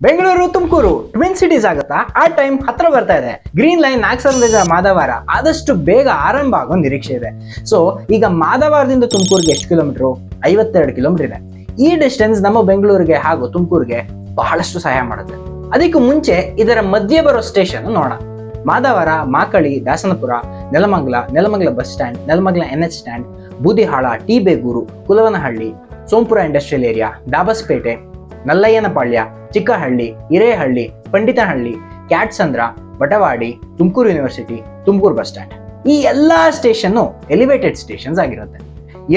Bengaluru Tumakuru twin cities ಆಗುತ್ತಾ? ಆ time ಹತ್ರ ಬರ್ತಾ ಇದೆ. ಗ್ರೀನ್ ಲೈನ್ ನಾಗಸಂದ್ರ ಮಾದವಾರ ಆದಷ್ಟು ಬೇಗ ಆರಂಭ ಆಗೋ ನಿರೀಕ್ಷೆ ಇದೆ. ಸೊ ಈಗ ಮಾದವಾರದಿಂದ ತುಮಕೂರಿಗೆ ಎಷ್ಟು ಕಿಲೋಮೀಟರ್? 52 ಕಿಲೋಮೀಟರ್ ಇದೆ. ಈ ಡಿಸ್ಟೆನ್ಸ್ ನಮ್ಮ ಬೆಂಗಳೂರಿಗೆ ಹಾಗೂ ತುಮಕೂರಿಗೆ ಬಹಳಷ್ಟು ಸಹಾಯ ಮಾಡುತ್ತೆ. ಅದಕ್ಕೂ ಮುಂಚೆ ಇದರ ಮಧ್ಯೆ ಬರೋ ಸ್ಟೇಷನ್ ನೋಡೋಣ. Madavara, Makali, Dasanapura, Nelamangala bus stand, Nelamangala NH stand, Budihal, T Begur, Kulavanahalli, Sompura industrial area, Dobbaspet, Nallayyanapalya, Chikkahalli, Hirehalli, Panditanahalli, Kyathsandra, Batawadi, Tumakuru university, Tumakuru bus stand. ಈ ಎಲ್ಲಾ ಸ್ಟೇಷನ್ ಎಲಿವೇಟೆಡ್ ಸ್ಟೇಷನ್ಸ್ ಆಗಿರುತ್ತೆ.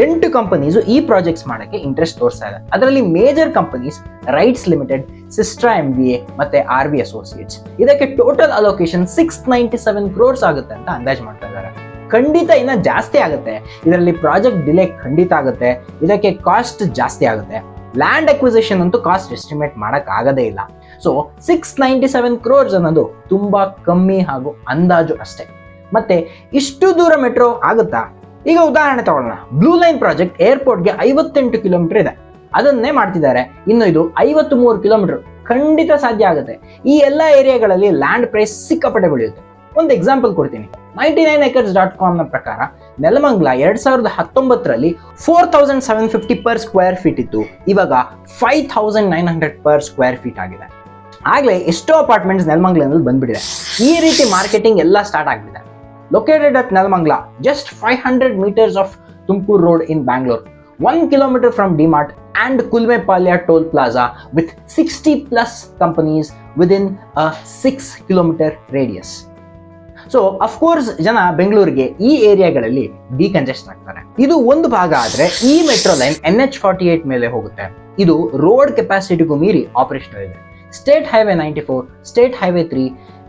8 ಕಂಪನೀಸ್ ಈ ಪ್ರಾಜೆಕ್ಟ್ಸ್ ಮಾಡಕ್ಕೆ ಇಂಟ್ರೆಸ್ಟ್ ತೋರಿಸ್ತಾ ಇದೆ. ಅದರಲ್ಲಿ major companies RITES limited, Systra MBA ಮತ್ತೆ RV ಅಸೋಸಿಯೇಟ್ಸ್. ಇದಕ್ಕೆ ಟೋಟಲ್ ಅಲೋಕೇಶನ್ 697 crores ಆಗುತ್ತೆ ಅಂತ ಅಂದಾಜು ಮಾಡ್ತಾ ಇದ್ದಾರೆ. ಖಂಡಿತ ಇನ್ನ ಜಾಸ್ತಿ ಆಗುತ್ತೆ. ಇದರಲ್ಲಿ ಪ್ರಾಜೆಕ್ಟ್ ಡಿಲೇ ಖಂಡಿತ ಆಗುತ್ತೆ. ಇದಕ್ಕೆ ಕಾಸ್ಟ್ ಜಾಸ್ತಿ ಆಗುತ್ತೆ. ಲ್ಯಾಂಡ್ ಅಕ್ವಿಸಿಷನ್ ಅಂತೂ ಕಾಸ್ಟ್ ಎಸ್ಟಿಮೇಟ್ ಮಾಡಕ್ ಆಗದೇ ಇಲ್ಲ. ಸೊ 697 crores ಅನ್ನೋದು ತುಂಬಾ ಕಮ್ಮಿ ಹಾಗೂ ಅಂದಾಜು ಅಷ್ಟೇ. ಮತ್ತೆ ಇಷ್ಟು ದೂರ ಮೆಟ್ರೋ ಆಗುತ್ತಾ? ಈಗ ಉದಾಹರಣೆ ತಗೊಳ್ಳೋಣ. ಬ್ಲೂ ಲೈನ್ ಪ್ರಾಜೆಕ್ಟ್ ಏರ್ಪೋರ್ಟ್ಗೆ 58 ಕಿಲೋಮೀಟರ್ ಇದೆ. ಅದನ್ನೇ ಮಾಡ್ತಿದ್ದಾರೆ. ಇನ್ನು ಇದು 53 ಕಿಲೋಮೀಟರ್. ಖಂಡಿತ ಸಾಧ್ಯ ಆಗುತ್ತೆ. ಈ ಎಲ್ಲಾ ಏರಿಯಾಗಳಲ್ಲಿ ಲ್ಯಾಂಡ್ ಪ್ರೈಸ್ ಸಿಕ್ಕಾಪಟ್ಟೆ ಬೆಳೆಯುತ್ತೆ. ಒಂದು ಎಕ್ಸಾಂಪಲ್ ಕೊಡ್ತೀನಿ. 99acres.com ನ ಪ್ರಕಾರ ನೆಲಮಂಗಲ 2019ರಲ್ಲಿ 4750 per square feet ಇತ್ತು. ಇವಾಗ 5900 per square feet ಆಗಿದೆ. ಆಗ್ಲೇ ಎಷ್ಟೋ ಅಪಾರ್ಟ್ಮೆಂಟ್ಸ್ ನೆಲಮಂಗಲದಲ್ಲಿ ಬಂದ್ಬಿಟ್ಟಿದೆ. ಈ ರೀತಿ ಮಾರ್ಕೆಟಿಂಗ್ ಎಲ್ಲ ಸ್ಟಾರ್ಟ್ ಆಗಿದೆ. Located at Nelamangala, just 500 meters of Tumkur Road in Bangalore, 1 kilometer from DMart and Kulmepalya Toll Plaza with 60 plus companies within a 6 kilometer radius. So of course ಜನ ಬೆಂಗಳೂರಿಗೆ ಈ ಏರಿಯಾಗಳಲ್ಲಿ ಡಿಕಂಜೆಸ್ಟ್ ಆಗ್ತಾರೆ. ಇದು ಒಂದು ಭಾಗ ಆದ್ರೆ ಈ ಮೆಟ್ರೋ ಲೈನ್ NH48 ಮೇಲೆ ಹೋಗುತ್ತೆ. ಇದು ರೋಡ್ ಕೆಪಾಸಿಟಿಗೂ ಮೀರಿ ಆಪರೇಷನಲ್ ಇದೆ. State highway 94, state highway 3,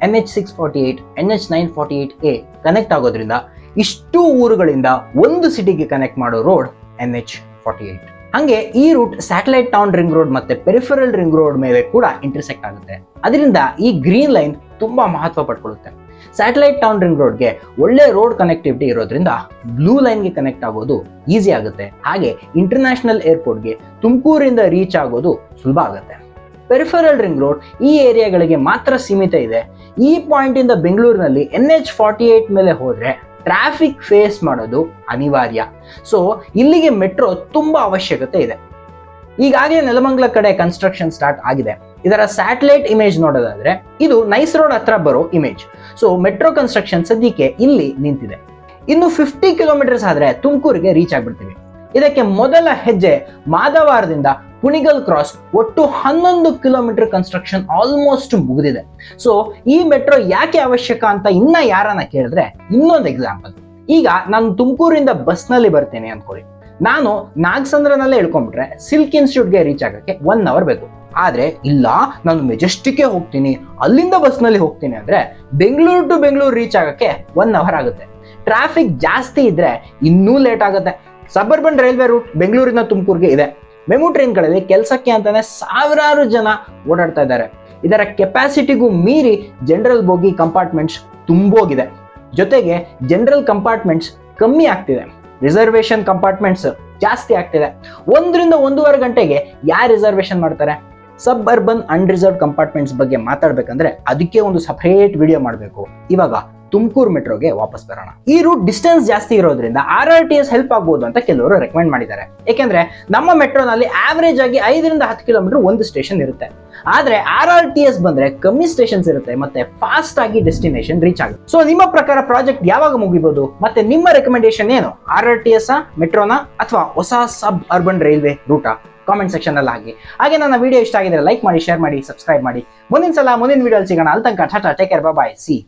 NH648, NH948A connect ಆಗೋದ್ರಿಂದ ಇಷ್ಟು ಊರುಗಳಿಂದ ಒಂದು ಸಿಟಿಗೆ ಕನೆಕ್ಟ್ ಮಾಡೋ ರೋಡ್ NH48. ಹಂಗೆ ಈ route satellite town ring road ಮತ್ತೆ ಪೆರಿಫರಲ್ ರಿಂಗ್ ರೋಡ್ ಮೇಲೆ ಕೂಡ ಇಂಟರ್ಸೆಕ್ಟ್ ಆಗುತ್ತೆ. ಅದರಿಂದ ಈ ಗ್ರೀನ್ ಲೈನ್ ತುಂಬಾ ಮಹತ್ವ ಪಡ್ಕೊಳ್ಳುತ್ತೆ. ಸ್ಯಾಟಲೈಟ್ ಟೌನ್ ರಿಂಗ್ ರೋಡ್ಗೆ ಒಳ್ಳೆ ರೋಡ್ ಕನೆಕ್ಟಿವಿಟಿ ಇರೋದ್ರಿಂದ ಬ್ಲೂ ಲೈನ್ಗೆ ಕನೆಕ್ಟ್ ಆಗೋದು ಈಸಿ ಆಗುತ್ತೆ. ಹಾಗೆ ಇಂಟರ್ನ್ಯಾಷನಲ್ ಏರ್ಪೋರ್ಟ್ಗೆ ತುಮಕೂರಿಂದ ರೀಚ್ ಆಗೋದು ಸುಲಭ ಆಗುತ್ತೆ. ಪೆರಿಫರಲ್ ರಿಂಗ್ ರೋಡ್ ಈ ಏರಿಯಾಗಳಿಗೆ ಮಾತ್ರ ಸೀಮಿತ ಇದೆ. ಈ ಪಾಯಿಂಟ್ ಇಂದ ಬೆಂಗಳೂರಿನಲ್ಲಿ NH48 ಮೇಲೆ ಹೋದ್ರೆ ಟ್ರಾಫಿಕ್ ಫೇಸ್ ಮಾಡೋದು ಅನಿವಾರ್ಯ. ಸೊ ಇಲ್ಲಿಗೆ ಮೆಟ್ರೋ ತುಂಬಾ ಅವಶ್ಯಕತೆ ಇದೆ. ಈಗಾಗಲೇ ನೆಲಮಂಗಲ ಕಡೆ ಕನ್ಸ್ಟ್ರಕ್ಷನ್ ಸ್ಟಾರ್ಟ್ ಆಗಿದೆ. ಇದರ ಸ್ಯಾಟಲೈಟ್ ಇಮೇಜ್ ನೋಡೋದಾದ್ರೆ ಇದು ನೈಸ್ ರೋಡ್ ಹತ್ರ ಬರೋ ಇಮೇಜ್. ಸೊ ಮೆಟ್ರೋ ಕನ್ಸ್ಟ್ರಕ್ಷನ್ ಸದ್ಯಕ್ಕೆ ಇಲ್ಲಿ ನಿಂತಿದೆ. ಇನ್ನು 50 ಕಿಲೋಮೀಟರ್ಸ್ ಆದ್ರೆ ತುಮಕೂರಿಗೆ ರೀಚ್ ಆಗ್ಬಿಡ್ತೀವಿ. ಇದಕ್ಕೆ ಮೊದಲ ಹೆಜ್ಜೆ ಮಾದವಾರದಿಂದ ಕುಣಿಗಲ್ ಕ್ರಾಸ್. ಒಟ್ಟು 11 ಕಿಲೋಮೀಟರ್ ಕನ್ಸ್ಟ್ರಕ್ಷನ್ ಆಲ್ಮೋಸ್ಟ್ ಮುಗಿದಿದೆ. ಸೊ ಈ ಮೆಟ್ರೋ ಯಾಕೆ ಅವಶ್ಯಕ ಅಂತ ಇನ್ನ ಯಾರನ್ನ ಕೇಳಿದ್ರೆ ಇನ್ನೊಂದು ಎಕ್ಸಾಂಪಲ್. ಈಗ ನಾನು ತುಮಕೂರಿಂದ ಬಸ್ ನಲ್ಲಿ ಬರ್ತೇನೆ ಅನ್ಕೊಳ್ಳಿ. ನಾನು ನಾಗಸಂದ್ರನಲ್ಲೇ ಇಳ್ಕೊಂಡ್ಬಿಟ್ರೆ ಸಿಲ್ಕ್ ಇನ್ಸ್ಟಿಟ್ಯೂಟ್ಗೆ ರೀಚ್ ಆಗಕ್ಕೆ 1 hour ಬೇಕು. ಆದ್ರೆ ಇಲ್ಲ, ನಾನು ಮೆಜೆಸ್ಟಿಕ್ಗೆ ಹೋಗ್ತೀನಿ, ಅಲ್ಲಿಂದ ಬಸ್ ನಲ್ಲಿ ಹೋಗ್ತೀನಿ ಅಂದ್ರೆ ಬೆಂಗಳೂರು ಟು ಬೆಂಗಳೂರು ರೀಚ್ ಆಗಕ್ಕೆ 1 hour ಆಗುತ್ತೆ. ಟ್ರಾಫಿಕ್ ಜಾಸ್ತಿ ಇದ್ರೆ ಇನ್ನೂ ಲೇಟ್ ಆಗುತ್ತೆ. ಸಬರ್ಬನ್ ರೈಲ್ವೆ ರೂಟ್ ಬೆಂಗಳೂರಿನ ತುಮಕೂರಿಗೆ ಇದೆ. ಮೆಮು ಟ್ರೈನ್ಗಳಲ್ಲಿ ಕೆಲಸಕ್ಕೆ ಅಂತಾನೆ ಸಾವಿರಾರು ಜನ ಓಡಾಡ್ತಾ ಇದ್ದಾರೆ. ಇದರ ಕೆಪಾಸಿಟಿಗೂ ಮೀರಿ ಜನರಲ್ ಬೋಗಿ ಕಂಪಾರ್ಟ್ಮೆಂಟ್ಸ್ ತುಂಬೋಗಿದೆ. ಜೊತೆಗೆ ಜನರಲ್ ಕಂಪಾರ್ಟ್ಮೆಂಟ್ಸ್ ಕಮ್ಮಿ ಆಗ್ತಿದೆ. ರಿಸರ್ವೇಶನ್ ಕಂಪಾರ್ಟ್ಮೆಂಟ್ಸ್ ಜಾಸ್ತಿ ಆಗ್ತಿದೆ. 1 ರಿಂದ 1.5 ಗಂಟೆಗೆ ಯಾರು ರಿಸರ್ವೇಶನ್ ಮಾಡ್ತಾರೆ? ಸಬ್ ಅರ್ಬನ್ ಅನ್ರಿಸರ್ವ್ ಕಂಪಾರ್ಟ್ಮೆಂಟ್ಸ್ ಬಗ್ಗೆ ಮಾತಾಡ್ಬೇಕಂದ್ರೆ ಅದಕ್ಕೆ ಒಂದು ಸಪರೇಟ್ ವಿಡಿಯೋ ಮಾಡಬೇಕು. ಇವಾಗ ತುಮಕೂರು ಮೆಟ್ರೋಗೆ ವಾಪಸ್ ಬರೋಣ. ಈ ರೂಟ್ ಡಿಸ್ಟೆನ್ಸ್ ಜಾಸ್ತಿ ಇರೋದ್ರಿಂದ RRTS ಹೆಲ್ಪ್ ಆಗ್ಬೋದು ಅಂತ ಕೆಲವರು ರೆಕಮೆಂಡ್ ಮಾಡಿದ್ದಾರೆ. ಯಾಕೆಂದ್ರೆ ನಮ್ಮ ಮೆಟ್ರೋನಲ್ಲಿ ಆವರೇಜ್ ಆಗಿ 5 ರಿಂದ 10 ಕಿಲೋಮೀಟರ್ ಒಂದು ಸ್ಟೇಷನ್ ಇರುತ್ತೆ. ಆದ್ರೆ RRTS ಬಂದ್ರೆ ಕಮ್ಮಿ ಸ್ಟೇಷನ್ಸ್ ಇರುತ್ತೆ ಮತ್ತೆ ಫಾಸ್ಟ್ ಆಗಿ ಡೆಸ್ಟಿನೇಷನ್ ರೀಚ್ ಆಗುತ್ತೆ. ಸೊ ನಿಮ್ಮ ಪ್ರಕಾರ ಪ್ರಾಜೆಕ್ಟ್ ಯಾವಾಗ ಮುಗಿಬಹುದು? ಮತ್ತೆ ನಿಮ್ಮ ರೆಕಮೆಂಡೇಶನ್ ಏನು? RRTS ಮೆಟ್ರೋನಾ ಅಥವಾ ಹೊಸ ಸಬ್ ಅರ್ಬನ್ ರೈಲ್ವೆ ರೂಟಾ? ಕಾಮೆಂಟ್ ಸೆಕ್ಷನ್ ಅಲ್ಲಿ ಹಾಗೆ. ಹಾಗೆ ನನ್ನ ವಿಡಿಯೋ ಇಷ್ಟ ಆಗಿದ್ರೆ ಲೈಕ್ ಮಾಡಿ, ಶೇರ್ ಮಾಡಿ, ಸಬ್ಸ್ಕ್ರೈಬ್ ಮಾಡಿ. ಮುಂದಿನ ವಿಡಿಯೋ ಸಿಗೋಣ. ಅಲ್ಲಿ ತನಕ Tata, take care, bye bye, C